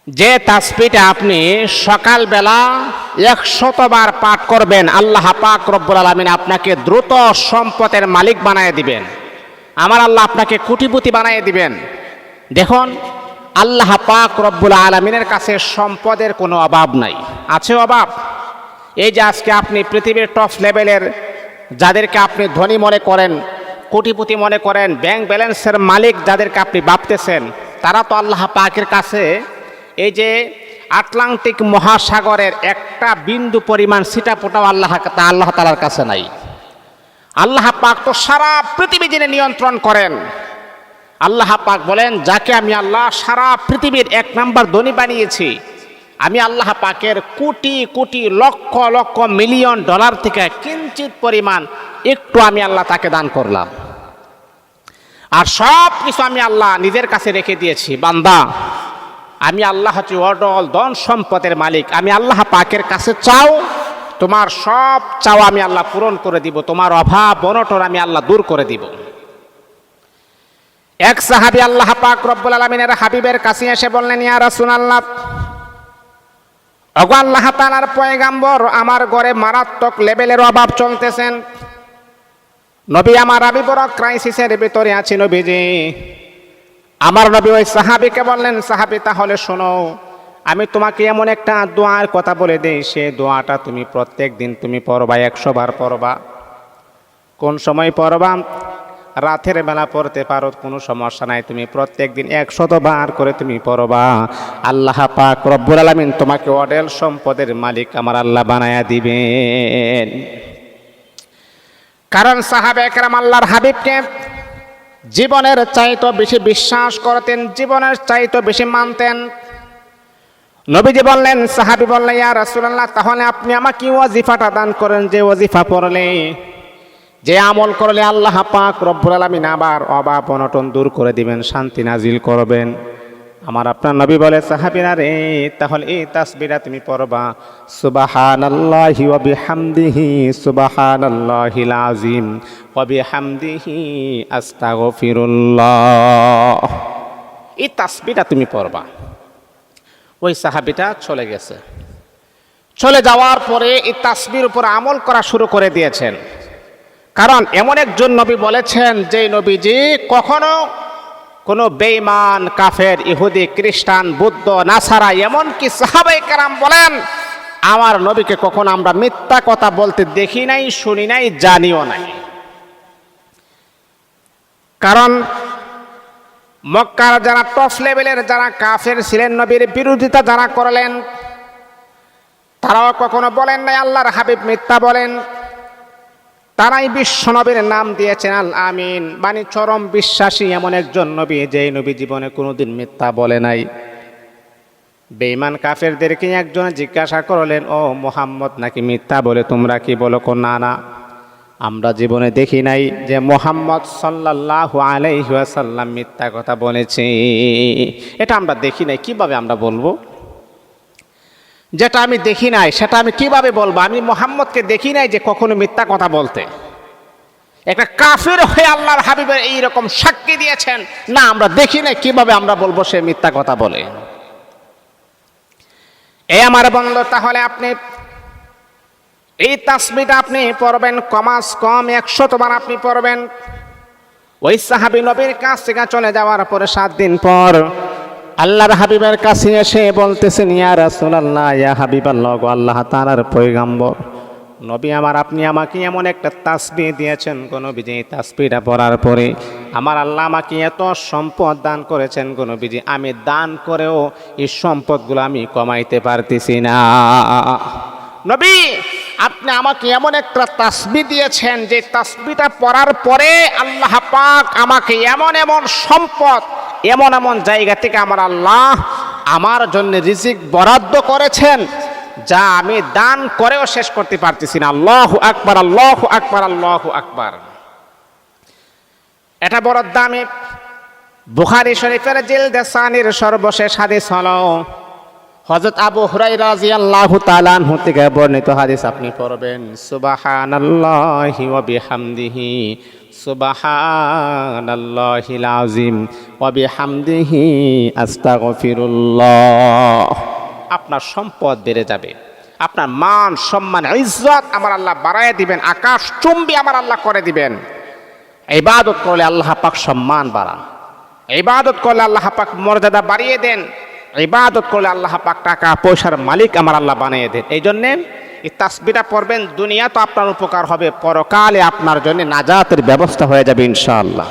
যে তাসবিহটা আপনি সকালবেলা 100 বার পাঠ করবেন, আল্লাহ পাক রব্বুল আলামিন আপনাকে দ্রুত সম্পদের মালিক বানায় দিবেন। আমার আল্লাহ আপনাকে কোটিপতি বানায় দিবেন। দেখুন, আল্লাহ পাক রব্বুল আলামিনের কাছে সম্পদের কোনো অভাব নাই। আছে অভাব? এই যে আজকে আপনি পৃথিবীর টপ লেভেলের যাদেরকে আপনি ধনী মনে করেন, কোটিপতি মনে করেন, ব্যাংক ব্যালেন্সের মালিক যাদেরকে আপনি ভাবতেছেন, তারা তো আল্লাহ পাকের কাছে এই যে আটলান্টিক মহাসাগরের একটা বিন্দু পরিমাণ ছিটাফোঁটাও আল্লাহ তাআলার কাছে নাই। আল্লাহ পাক তো সারা পৃথিবী যিনি নিয়ন্ত্রণ করেন। আল্লাহ পাক বলেন, যাকে আমি আল্লাহ সারা পৃথিবীর 1 নাম্বার ধনী বানিয়েছি, আমি আল্লাহ পাকের কোটি কোটি লক্ষ লক্ষ মিলিয়ন ডলার থেকে কিঞ্চিত পরিমাণ একটু আমি আল্লাহ তাকে দান করলাম। আর সব কিছু আমি আল্লাহ নিজের কাছে রেখে দিয়েছি। বান্দা, আমি আল্লাহ হচ্ছি অডল ধন সম্পদের মালিক। আমি আল্লাহ পাকের কাছে চাও, তোমার সব চাও আমি আল্লাহ পূরণ করে দিব, তোমার অভাব অনটন আমি আল্লাহ দূর করে দিব। এক সাহাবী আল্লাহ পাক রব্বুল আলামিনের হাবিবের কাছে এসে বললেন, ইয়া রাসূলুল্লাহ, ওগো আল্লাহ তাআলার পয়গাম্বর, আমার ঘরে মারাত্মক লেভেলের অভাব চলতেছেন। নবী, আমার আমি বড় ক্রাইসিসের ভিতরে আছি নবীজি। আমার নবী ওই সাহাবীকে বললেন, সাহাবী তাহলে শোনো, আমি তোমাকে এমন একটা দোয়ার কথা বলে দেই, সে দোয়াটা তুমি প্রত্যেক দিন তুমি পড়বা, 100 বার পড়বা। কোন সময় পড়বা? রাতের বেলা পড়তে পারো, কোনো সমস্যা নাই, তুমি প্রত্যেক দিন 100 বার করে তুমি পড়বা। আল্লাহ পাক রব্বুল আলামিন তোমাকে অডেল সম্পদের মালিক আমার আল্লাহ বানায়া দিবেন। কারণ সাহাবায়ে কেরাম আল্লাহর হাবিবকে জীবনের চাইতে বেশি বিশ্বাস করতেন, জীবনের চাইতে বেশি মানতেন। নবীজি বললেন, সাহাবী বললেন, ইয়া রাসূলুল্লাহ, তাহলে আপনি আমাকে ওয়াজিফাটা দান করেন, যে ওয়াজিফা পড়লে, যে আমল করলে আল্লাহ পাক রব্বুল আলামিন আবার অভাব অনটন দূর করে দিবেন, শান্তি নাজিল করবেন। আমার আপনার নবী বলে, সাহাবীরা রে, তাহলে এই তাসবিহটা তুমি পড়বা, সুবহানাল্লাহি ওয়া বিহামদিহি সুবহানাল্লাহিল আযীম ওয়া বিহামদিহি আস্তাগফিরুল্লাহ। এই তাসবিহটা তুমি পড়বা। ওই সাহাবীটা চলে গেছে। চলে যাওয়ার পরে এই তাসবিহর উপর আমল করা শুরু করে দিয়েছেন। কারণ এমন একজন নবী বলেছেন, যে নবীজি কখনো কোনো বেঈমান, কাফের, ইহুদি, খ্রিস্টান, বৌদ্ধ, নাসারা, এমনকি সাহাবায়ে কেরাম বলেন, আমার নবীকে কখনো আমরা মিথ্যা কথা বলতে দেখি নাই, শুনি নাই, জানিও নাই। কারণ মক্কার যারা টপ লেভেলের যারা কাফের ছিলেন, নবীর বিরোধিতা যারা করলেন, তারাও কখনো বলেন নাই আল্লাহর হাবিব মিথ্যা বলেন। তারাই বিশ্ব নবীর নাম দিয়েছেন আল আমিন, মানে চরম বিশ্বাসী এমন একজন নবী, যেই নবী জীবনে কোনোদিন মিথ্যা বলে নাই। বেঈমান কাফেরদেরকে একজন জিজ্ঞাসা করলেন, ও মুহাম্মদ নাকি মিথ্যা বলে? তোমরা কি বলো? না না, আমরা জীবনে দেখি নাই যে মুহাম্মদ সাল্লাল্লাহু আলাইহি ওয়াসাল্লাম মিথ্যা কথা বলেছে। এটা আমরা দেখি নাই, কিভাবে আমরা বলবো? যেটা আমি দেখি নাই সেটা আমি কিভাবে বলবো? আমি মুহাম্মদকে দেখি নাই যে কখনো মিথ্যা কথা বলতে। একটা কাফের হয়ে আল্লাহর হাবিবের এইরকম সাক্ষী দিয়েছেন, না আমরা দেখি নাই, কিভাবে আমরা বলবো সে মিথ্যা কথা বলে? এই আমার বন্ধু, তাহলে আপনি এই তাসবিহটা আপনি পড়বেন, কমাস কম 100 বার আপনি পড়বেন। ওই সাহাবী নবীর কাছ থেকে চলে যাওয়ার পরে 7 দিন পর আল্লাহর হাবিবের কাছে এসে বলতেছেন, ইয়া রাসূলুল্লাহ, ইয়া হাবিবাল্লাহ, গো আল্লাহ তাআলার পয়গম্বর নবী আমার, আপনি আমাকে এমন একটা তাসবিহ দিয়েছেন গো নবীজি, এই তাসবিহটা পড়ার পরে আমার আল্লাহ আমাকে এত সম্পদ দান করেছেন গো নবীজি, আমি দান করেও এই সম্পদগুলো আমি কমাইতে পারতেছি না। নবী, আপনি আমাকে এমন একটা তাসবিহ দিয়েছেন, যে তাসবিহটা পড়ার পরে আল্লাহ পাক আমাকে এমন এমন সম্পদ, এমন এমন জায়গা থেকে আমার আল্লাহ আমার জন্য রিজিক বরাদ্দ করেছেন, যা আমি দান করেও শেষ করতে পারতেছি না। আল্লাহু আকবার, আল্লাহু আকবার, আল্লাহু আকবার। এটা বড় দামি। বুখারী শরীফের জিলদে সানির সর্বশেষ হাদিস হলো হযরত আবু হুরায়রা রাদিয়াল্লাহু তাআলা আনহু থেকে বর্ণিত হাদিস। আপনি পড়বেন, সুবহানাল্লাহি ওয়া বিহামদিহি সুবহানাল্লাহিল আযীম ওয়া বিহামদিহি আস্তাগফিরুল্লাহ। আপনার সম্পদ বেড়ে যাবে, আপনার মান সম্মান ইজ্জত আমার আল্লাহ বাড়ায় দিবেন, আকাশ চুম্বি আমার আল্লাহ করে দিবেন। ইবাদত করলে আল্লাহ পাক সম্মান বাড়ান, ইবাদত করলে আল্লাহ পাক মর্যাদা বাড়িয়ে দেন, ইবাদত করলে আল্লাহ পাক টাকা পয়সার মালিক আমার আল্লাহ বানিয়ে দেন। এই জন্যে এই তাসবিহটা পড়বেন, দুনিয়া তো আপনার উপকার হবে, পরকালে আপনার জন্য নাজাতের ব্যবস্থা হয়ে যাবে ইনশাআল্লাহ।